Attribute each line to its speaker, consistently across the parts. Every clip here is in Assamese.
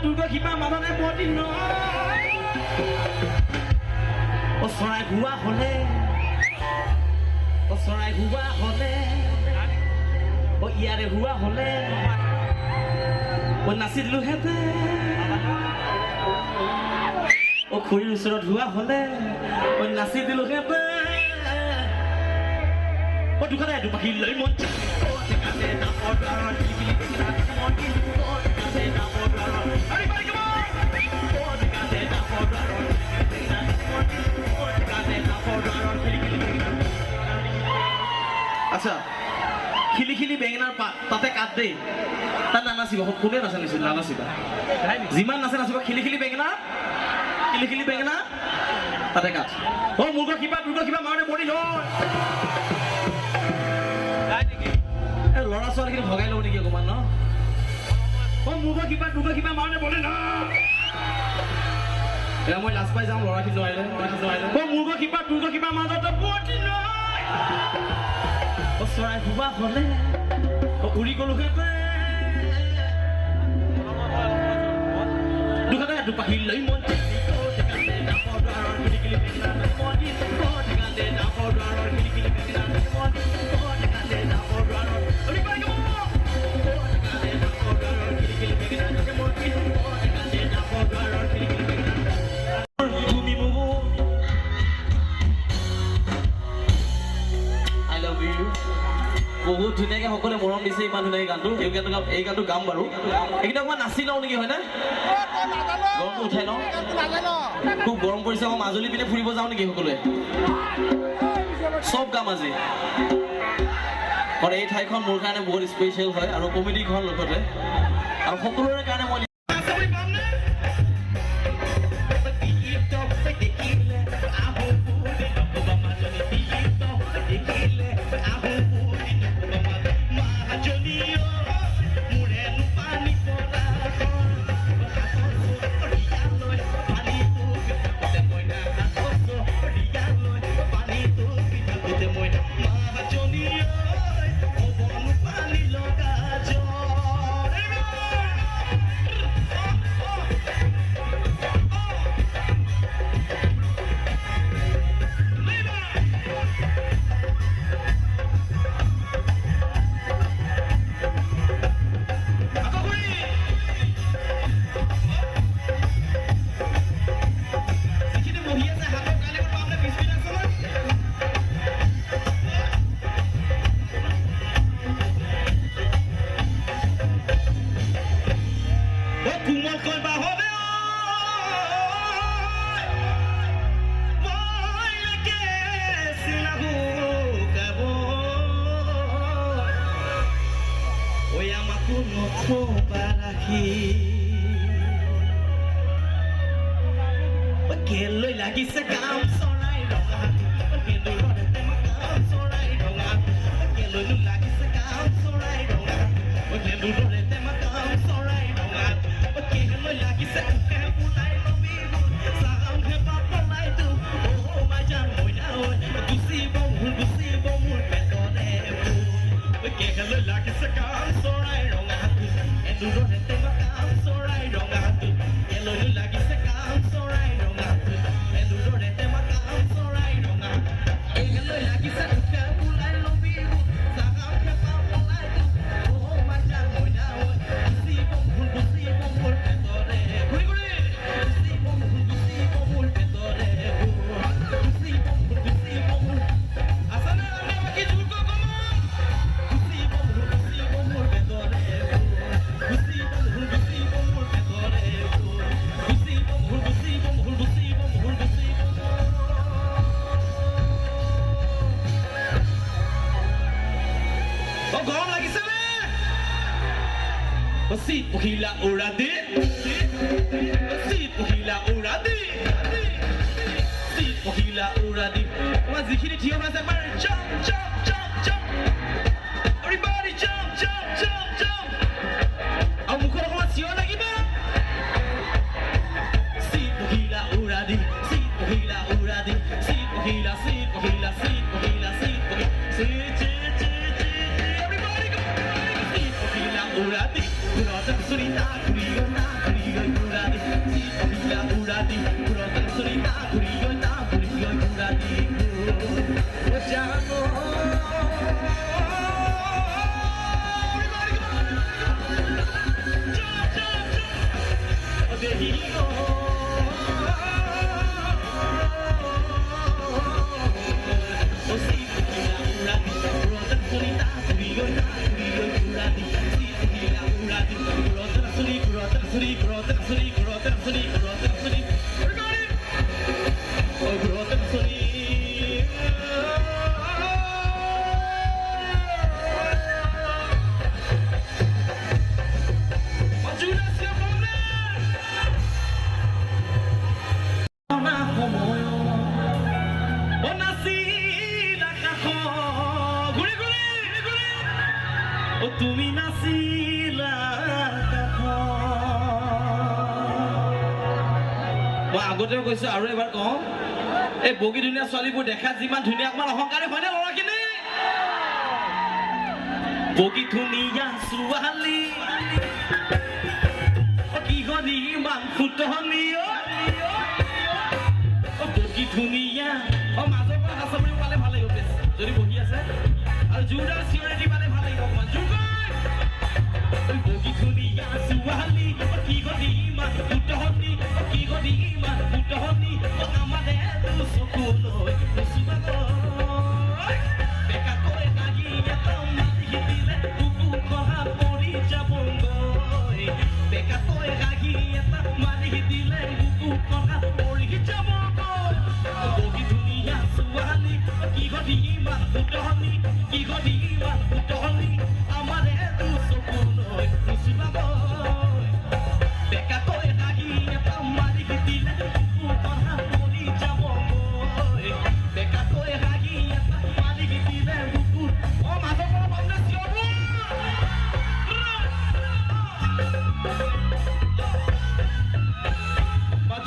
Speaker 1: দুৰ্গা কিবা মাজতে বদিন ও চৰাই ঘুৱা হলে ও চৰাই ঘুৱা হলে ও ইয়াৰে ঘুৱা হলে ও নাচিলো হেতে ও খুৰীৰ ওচৰত ঘুৱা হলে ও নাচি দিলো হেতে ও দুখানে দুপাহি লৈ মন আচ্ছা খিলি খিলি বেঙেনাৰ পাত তাতে কাট দেই তাত নানাচিব কোনে নাচানিছিল নানাচিবা যিমান নাচে নাচিব খিলি খিলি বেঙেনা তাতে কাট অ দুৰ্গা কিবা মাৰতে পৰি লয় ল'ৰা ছোৱালীখিনি ভগাই লওঁ নেকি অকণমান ন অ দুৰ্গা কিবা মাৰতে পৰি ন এয়া মই লাজ পাই যাওঁ ল'ৰাখিনি নোৱাৰিলে অ দুৰ্গা কিবা মাজতে পৰি লয় ও চৰাই ঘুৱা হলে ও উৰি গলো হেতে দুখানে দুপাহি লৈ মন বহুত ধুনীয়াকে সকলোৱে মৰম দিছে ইমান ধুনীয়াকে গানটো এই গানটো গাম বাৰু এইকেইটা অকণমান নাচি লওঁ নেকি হয়নে গৰমটো উঠাই লওঁ খুব গৰম পৰিছে আকৌ মাজুলী পিনে ফুৰিব যাওঁ নেকি সকলোৱে চব গাম আজি কাৰণ এই ঠাইখন মোৰ কাৰণে বহুত স্পেচিয়েল হয় আৰু কমেডিখন লগতে আৰু সকলোৰে কাৰণে মই লৈ লাগিছে কাম চৰাই ৰঙা কেলৈ কাম চৰাই ৰঙা কেলৈ লাগিছে কাম চৰাই ৰঙা কেলৈ কাম চৰাই ৰঙা কেলৈ লাগিছে ওলাই লবি চাম হেপা পলাই তো ও মাই জান মইনা গুচিব মোৰ পেটৰে কেলৈ লাগিছে কাম চৰাই ৰঙা এদুৰতে কাম চৰাই ৰঙা কেলৈ লাগিছে কাম চৰাই ৰঙা Si pugila uradi, si pugila uradi, si pugila uradi. Mazikiri tiyo mazamar, jump, jump, jump, jump. Everybody jump, jump, jump, jump. Ang mukha ko siyo lagi ba? Si pugila uradi, si pugila uradi, si pugila, si pugila, si pugila, si pugila, si everybody go. Si pugila uradi. Surita, kuriyo na, kuriyo na. নাচৰি ঘৰতে নাচৰি ঘৰতে নাচৰি ঘৰতে নাচৰি ঘৰতে নাচৰি তুমি নাচিলা মই আগতেও কৈছো আৰু এবাৰ কওঁ এই বগী ধুনীয়া ছোৱালীবোৰ দেখা যিমান ধুনীয়া অকমান অহংকাৰী হয়নে ল'ৰাখিনি বগী ধুনীয়া ছোৱালী কি কৰি ইমান ফুটনি বগী ধুনীয়া মাজৰ পৰা হাঁচা বুলি পালে ভাল লাগিব যদি বহি আছে আৰু জোৰদাৰ চিঞৰি পালে ভাল লাগিব অকমান বগী ধুনীয়া ছোৱালী কি কৰি ইমান ফুটনি কি কৰি ইমান ফুটনি আমাৰে চকুলৈ বেকা কৰে লাগি এটা মাৰি দিলে কুকু কহা পৰি যাব বেকা কৰে লাগি এটা মাৰি দিলে কুকু কহা পৰি যাব বগী ধুনীয়া ছোৱালী কি কৰি ইমান ফুটনি কি কৰি ইমান ফুটনি আমাৰে চকুলৈ বেকা কৰে লাগি এটা মাৰি দিলে কুকু কহা পৰি যাব বেকা কৰে লাগি এটা মাৰি দিলে কুকু মাজৰ পৰা ভালনে চিঞৰ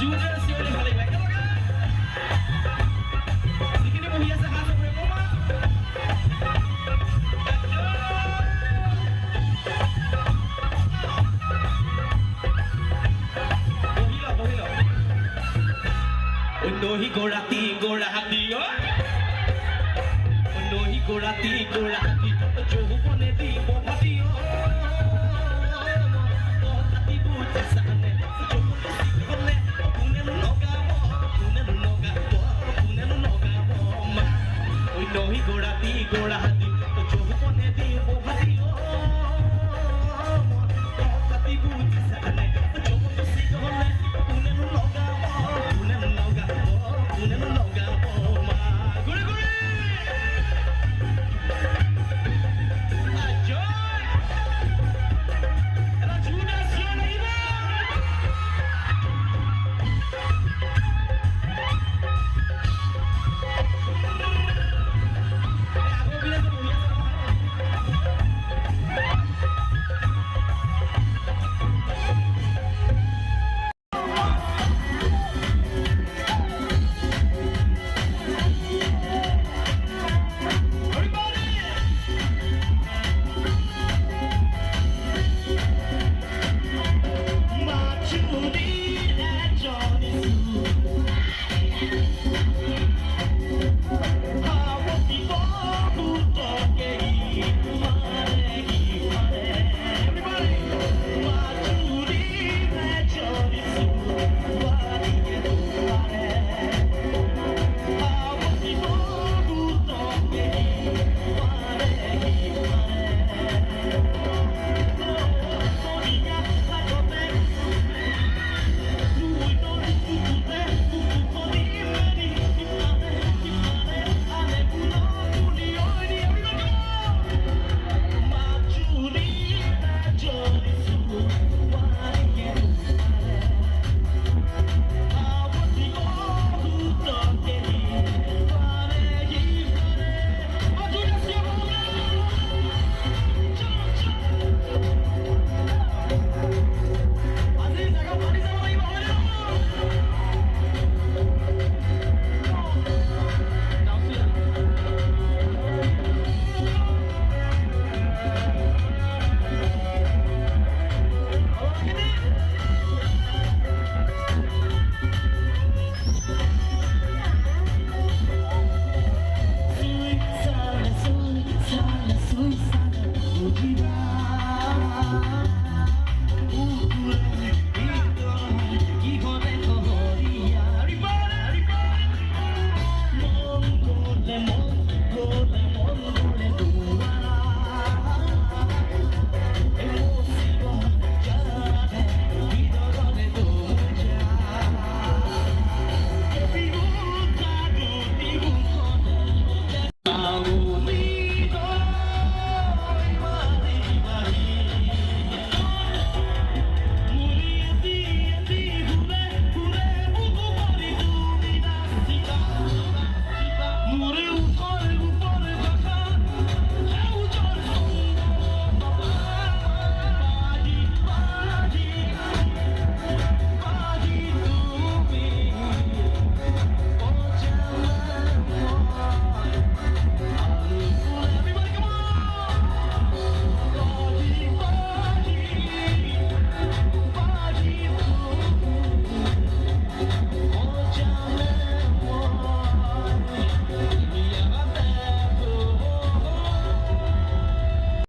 Speaker 1: জোৰে চিঞৰি ভাল লাগিব একেলগে যিখিনি বহি আছে হাত ওপৰে কমা বহি ল নহি গৰাতি গৰাহাতি নহি গৰাতি গৰাহাতি যৌবনে দিব ভাতি নহি গৰাতি গৰাহাতি